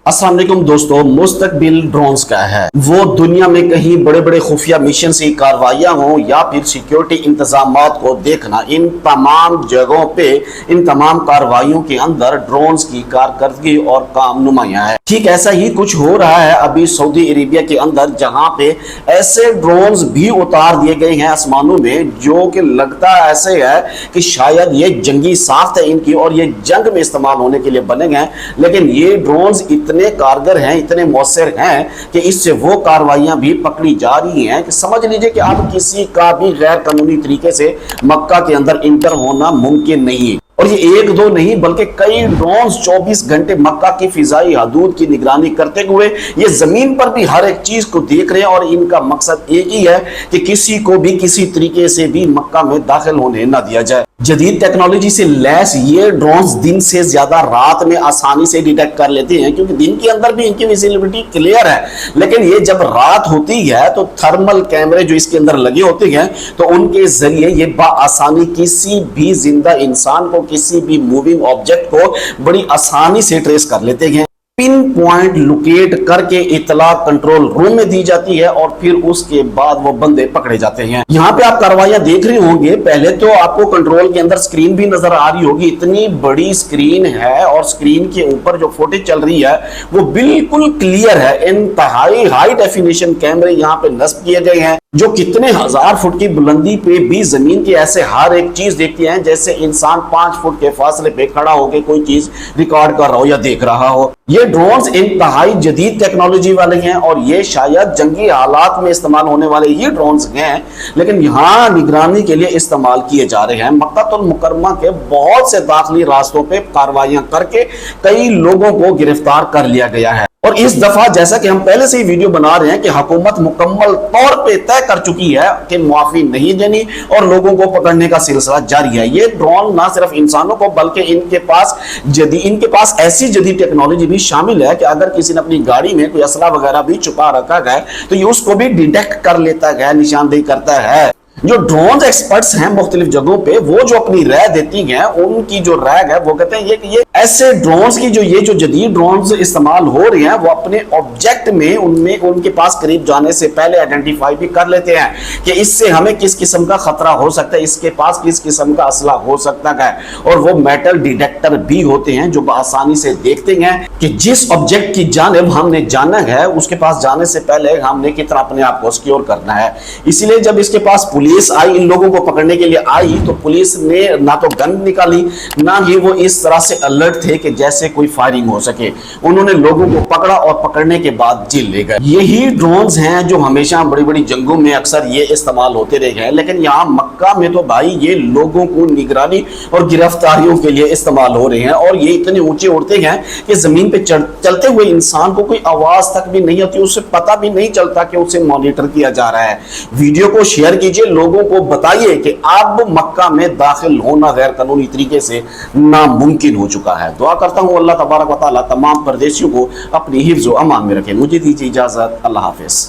अस्सलाम वालेकुम दोस्तों, मुस्तकबिल ड्रोन्स का है वो दुनिया में कहीं बड़े बड़े खुफिया मिशन से कार्रवाइयां हों या फिर सिक्योरिटी इंतजामात को देखना, इन तमाम जगहों पे इन तमाम कार्रवाइयों के अंदर ड्रोन्स की कारकर्दगी और काम नुमाया है। ठीक ऐसा ही कुछ हो रहा है अभी सऊदी अरेबिया के अंदर, जहां पे ऐसे ड्रोन्स भी उतार दिए गए हैं आसमानों में जो कि लगता ऐसे है कि शायद ये जंगी साख्त है इनकी और ये जंग में इस्तेमाल होने के लिए बने गए हैं। लेकिन ये ड्रोन्स इतने कारगर हैं, इतने मौसर हैं कि इससे वो कार्रवाइयां भी पकड़ी जा रही हैं कि समझ लीजिए कि अब किसी का भी गैर कानूनी तरीके से मक्का के अंदर इंटर होना मुमकिन नहीं है। और ये एक दो नहीं बल्कि कई ड्रोन्स 24 घंटे मक्का की फिजाई हदूद की निगरानी करते हुए ये जमीन पर भी हर एक चीज को देख रहे हैं और इनका मकसद एक ही है कि किसी को भी किसी तरीके से भी मक्का में दाखिल होने न दिया जाए। जदीद टेक्नोलॉजी से लैस ये ड्रोन्स दिन से ज्यादा रात में आसानी से डिटेक्ट कर लेते हैं, क्योंकि दिन के अंदर भी इनकी विजिबिलिटी क्लियर है, लेकिन ये जब रात होती है तो थर्मल कैमरे जो इसके अंदर लगे होते हैं तो उनके जरिए ये बाआसानी किसी भी जिंदा इंसान को, किसी भी मूविंग ऑब्जेक्ट को बड़ी आसानी से ट्रेस कर लेते हैं। पिन पॉइंट लोकेट करके इतला कंट्रोल रूम में दी जाती है और फिर उसके बाद वो बंदे पकड़े जाते हैं। यहाँ पे आप कार्रवाइयां देख रहे होंगे, पहले तो आपको कंट्रोल के अंदर स्क्रीन भी नजर आ रही होगी, इतनी बड़ी स्क्रीन है और स्क्रीन के ऊपर जो फुटेज चल रही है वो बिल्कुल क्लियर है। इंतहाई हाई डेफिनेशन कैमरे यहाँ पे नस्ब किए गए हैं जो कितने हजार फुट की बुलंदी पे भी जमीन की ऐसे हर एक चीज देखती हैं जैसे इंसान 5 फुट के फासले पे खड़ा होकर कोई चीज रिकॉर्ड कर रहा हो या देख रहा हो। ये ड्रोन्स इंतहाई जदीद टेक्नोलॉजी वाले हैं और ये शायद जंगी हालात में इस्तेमाल होने वाले ये ड्रोन्स हैं, लेकिन यहाँ निगरानी के लिए इस्तेमाल किए जा रहे हैं। मक्कातुल मुकर्रमा के बहुत से दाखिली रास्तों पे कार्रवाइयां करके कई लोगों को गिरफ्तार कर लिया गया है। और इस दफा जैसा कि हम पहले से ही वीडियो बना रहे हैं कि हुकूमत मुकम्मल तौर पे तय कर चुकी है कि मुआफी नहीं देनी और लोगों को पकड़ने का सिलसिला जारी है। ये ड्रोन ना सिर्फ इंसानों को बल्कि इनके पास ऐसी जदीद टेक्नोलॉजी भी शामिल है कि अगर किसी ने अपनी गाड़ी में कोई असला वगैरह भी छुपा रखा है तो ये उसको भी डिटेक्ट कर लेता है, निशानदेही करता है। जो ड्रोन एक्सपर्ट्स हैं मुख्तलिफ जगहों पे, वो जो अपनी राय देती हैं, उनकी जो राय है वो कहते हैं कि ये ऐसे ड्रोन्स की जो जदीद ड्रोन्स इस्तेमाल हो रहे हैं वो अपने ऑब्जेक्ट में उनके पास करीब जाने से पहले आइडेंटिफाई भी कर लेते हैं कि इससे हमें किस किस्म का खतरा हो सकता है, इसके पास किस किस्म का असला हो सकता है। और वो मेटल डिटेक्टर भी होते हैं जो आसानी से देखते हैं कि जिस ऑब्जेक्ट की जानिब हमने जाना है उसके पास जाने से पहले हमने कितना अपने आप को सिक्योर करना है। इसीलिए जब इसके पास पुलिस आई, इन लोगों को पकड़ने के लिए आई, तो पुलिस ने ना तो गन निकाली ना ही वो इस तरह से अलर्ट थे कि जैसे कोई फायरिंग हो सके। उन्होंने लोगों को पकड़ा और पकड़ने के बाद जेल ले गए। यही ड्रोन्स हैं जो हमेशा बड़ी बड़ी जंगों में अक्सर ये इस्तेमाल होते रहे हैं, लेकिन यहाँ मक्का में तो भाई ये लोगों को निगरानी और गिरफ्तारियों के लिए इस्तेमाल हो रहे हैं। और ये इतने ऊंचे उड़ते हैं कि जमीन पे चलते हुए इंसान को कोई आवाज तक भी नहीं आती, उसे पता भी नहीं चलता कि उसे मॉनिटर किया जा रहा है। वीडियो को शेयर कीजिए, लोगों को बताइए कि अब मक्का में दाखिल होना गैर कानूनी तरीके से नामुमकिन हो चुका है। दुआ करता हूं अल्लाह तबारक व तआला तमाम परदेशियों को अपनी हिफ्ज़ व अमान में रखे। मुझे दीजिए इजाजत, अल्लाह हाफिज।